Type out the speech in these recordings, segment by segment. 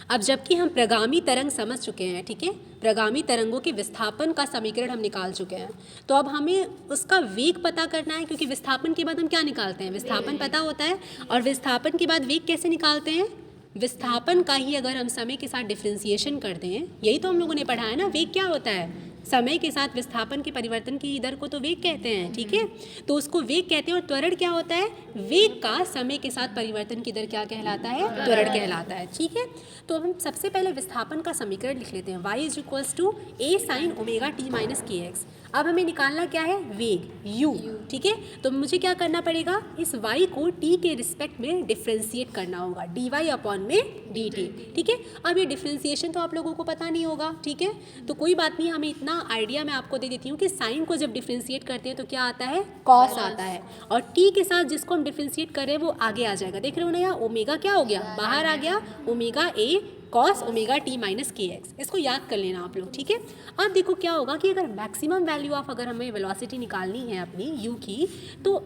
अब जबकि हम प्रगामी तरंग समझ चुके हैं, ठीक है, प्रगामी तरंगों के विस्थापन का समीकरण हम निकाल चुके हैं, तो अब हमें उसका वेग पता करना है, क्योंकि विस्थापन के बाद हम क्या निकालते हैं, विस्थापन पता होता है, और विस्थापन के बाद वेग कैसे निकालते हैं, विस्थापन का ही अगर हम समय के साथ डिफ्रेंसिएशन करते हैं, यही तो हम लोगों ने पढ़ा है ना, वेग क्या होता है, समय के साथ विस्थापन के परिवर्तन की दर को तो वेग कहते हैं, ठीक है, तो उसको वेग कहते हैं। और त्वरण क्या होता है, वेग का समय के साथ परिवर्तन की दर क्या कहलाता है, त्वरण कहलाता है, ठीक है। तो हम सबसे पहले विस्थापन का समीकरण लिख लेते हैं, y is equals to a sine omega T minus K X. अब हमें निकालना क्या है, वेग u, ठीक है, तो मुझे क्या करना पड़ेगा, इस y को t के रिस्पेक्ट में डिफ्रेंशिएट करना होगा, dy अपॉन में dt, ठीक है। अब ये डिफ्रेंशिएशन तो आप लोगों को पता नहीं होगा, ठीक है, तो कोई बात नहीं, हमें इतना आइडिया मैं आपको दे देती हूँ कि साइन को जब डिफ्रेंशिएट करते हैं तो क्या आता है, कॉस आता है, और t के साथ जिसको हम डिफ्रेंशिएट कर रहे हैं वो आगे आ जाएगा, देख रहे हो ना, यहाँ ओमेगा क्या हो गया, बाहर आ गया, omega A cos omega T minus K x, इसको याद कर लेना आप लोग, ठीक है। अब देखो क्या होगा कि अगर मैक्सिमम वैल्यू ऑफ, अगर हमें वेलोसिटी निकालनी है अपनी u की, तो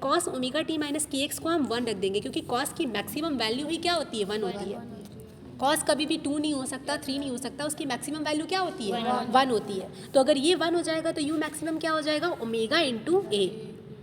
cos omega T minus K x को हम 1 रख देंगे, क्योंकि कॉस की मैक्सिमम वैल्यू ही क्या होती है, 1 होती है। कॉस कभी भी 2 नहीं हो सकता, 3 नहीं हो सकता, उसकी मैक्सिमम वैल्यू क्या होती है, 1 होती है। तो अगर ये 1 हो जाएगा तो u मैक्सिमम क्या हो जाएगा, ओमेगा इंटू ए,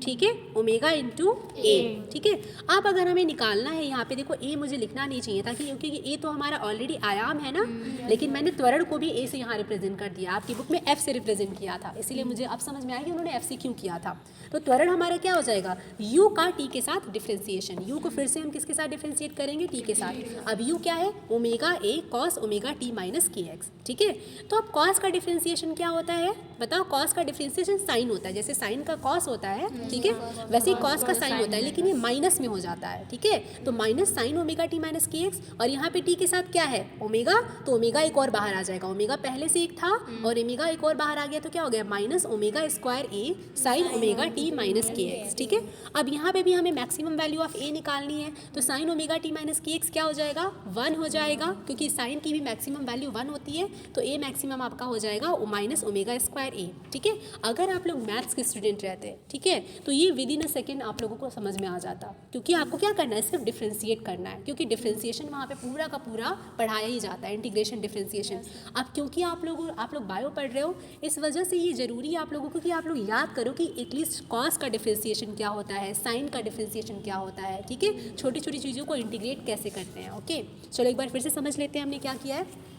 ठीक है, ओमेगा इंटू ए, ठीक है। अब अगर हमें निकालना है, यहाँ पे देखो ए मुझे लिखना नहीं चाहिए था, क्योंकि ए तो हमारा ऑलरेडी आयाम है ना, लेकिन मैंने त्वरण को भी ए से यहाँ रिप्रेजेंट कर दिया, आपकी बुक में एफ से रिप्रेजेंट किया था, इसीलिए मुझे अब समझ में आया कि उन्होंने एफ से क्यों किया था। तो त्वरण हमारा क्या हो जाएगा, u का t के साथ डिफ्रेंसिएशन, u को फिर से हम किसके साथ डिफ्रेंशिएट करेंगे, t के साथ। अब u क्या है, omega A cos omega T minus K x, ठीक है। तो अब कॉस का डिफ्रेंसिएशन क्या होता है, बताओ, कॉस का डिफ्रेंसिएशन साइन होता है, जैसे साइन का कॉस होता है, ठीक है, वैसे ही कॉस का साइन होता है, लेकिन ये माइनस में हो जाता है, ठीक है। तो minus sign omega T minus K x, और यहाँ पे टी के साथ क्या है, ओमेगा, तो ओमेगा एक और बाहर आ जाएगा, ओमेगा पहले से एक था और ओमेगा एक और बाहर आ गया, तो क्या हो गया, माइनस ओमेगा स्क्वायर ए sine omega T minus K x, ठीक है। अब यहाँ पे भी हमें मैक्सिमम वैल्यू ऑफ ए निकालनी है, तो sign omega T minus K x क्या हो जाएगा, 1 हो जाएगा, क्योंकि साइन की भी मैक्सिमम वैल्यू 1 होती है, तो ए मैक्सिमम आपका हो जाएगा माइनस ओमेगा स्क्वायर ए, ठीक है। अगर आप लोग मैथ्स के स्टूडेंट रहते हैं, ठीक है, तो ये विद इन अ सेकेंड आप लोगों को समझ में आ जाता, क्योंकि आपको क्या करना है, सिर्फ डिफ्रेंशिएट करना है, क्योंकि डिफ्रेंशिएशन वहाँ पे पूरा का पूरा पढ़ाया ही जाता है, इंटीग्रेशन डिफ्रेंशिएशन। अब क्योंकि आप लोग बायो पढ़ रहे हो, इस वजह से ये ज़रूरी है आप लोगों को कि आप लोग याद करो कि एटलीस्ट कॉस का डिफ्रेंशिएशन क्या होता है, साइन का डिफ्रेंशिएशन क्या होता है, ठीक है, छोटी छोटी चीज़ों को इंटीग्रेट कैसे करते हैं, ओके। चलो एक बार फिर से समझ लेते हैं हमने क्या किया है।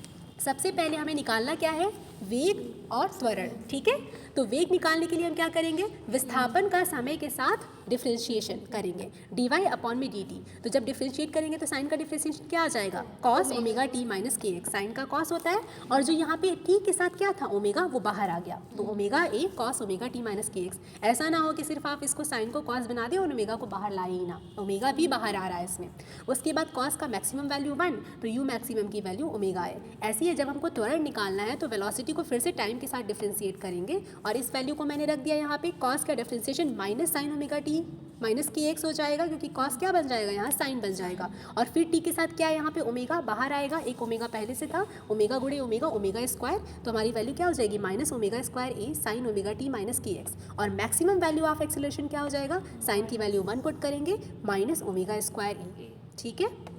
सबसे पहले हमें निकालना क्या है, वेग और त्वरण, ठीक है। तो वेग निकालने के लिए हम क्या करेंगे, विस्थापन का समय के साथ डिफ्रेंशिएशन करेंगे, dy अपॉन में dt। तो जब डिफ्रेंशिएट करेंगे तो साइन का डिफ्रेंशिएशन क्या आ जाएगा, cos omega T minus K x, sign का कॉस होता है, और जो यहाँ पे t के साथ क्या था, ओमेगा, वो बाहर आ गया, तो omega A cos omega T minus K x. ऐसा ना हो कि सिर्फ आप इसको साइन को कॉस बना दें और ओमेगा को बाहर लाए ही ना, ओमेगा भी बाहर आ रहा है इसमें। उसके बाद कॉस का मैक्सिमम वैल्यू 1, तो u मैक्सिमम की वैल्यू ओमेगा है। ऐसी है, जब हमको त्वरण निकालना है तो वेलोसिटी को फिर से टाइम के साथ डिफ्रेंशिएट करेंगे, और इस वैल्यू को मैंने रख दिया यहाँ पे, कॉस का differentiation minus sign omega T minus K x हो जाएगा, क्योंकि कॉस क्या बन जाएगा, यहाँ साइन बन जाएगा, और फिर टी के साथ क्या है, यहाँ पे ओमेगा बाहर आएगा, एक ओमेगा पहले से था, ओमेगा गुणे ओमेगा, ओमेगा स्क्वायर, तो हमारी वैल्यू क्या हो जाएगी, माइनस ओमेगा स्क्वायर ए sine omega T minus K x. और मैक्सिमम वैल्यू ऑफ एक्सेलरेशन क्या हो जाएगा, साइन की वैल्यू 1 पुट करेंगे, माइनस ओमेगा स्क्वायर ए, ठीक है।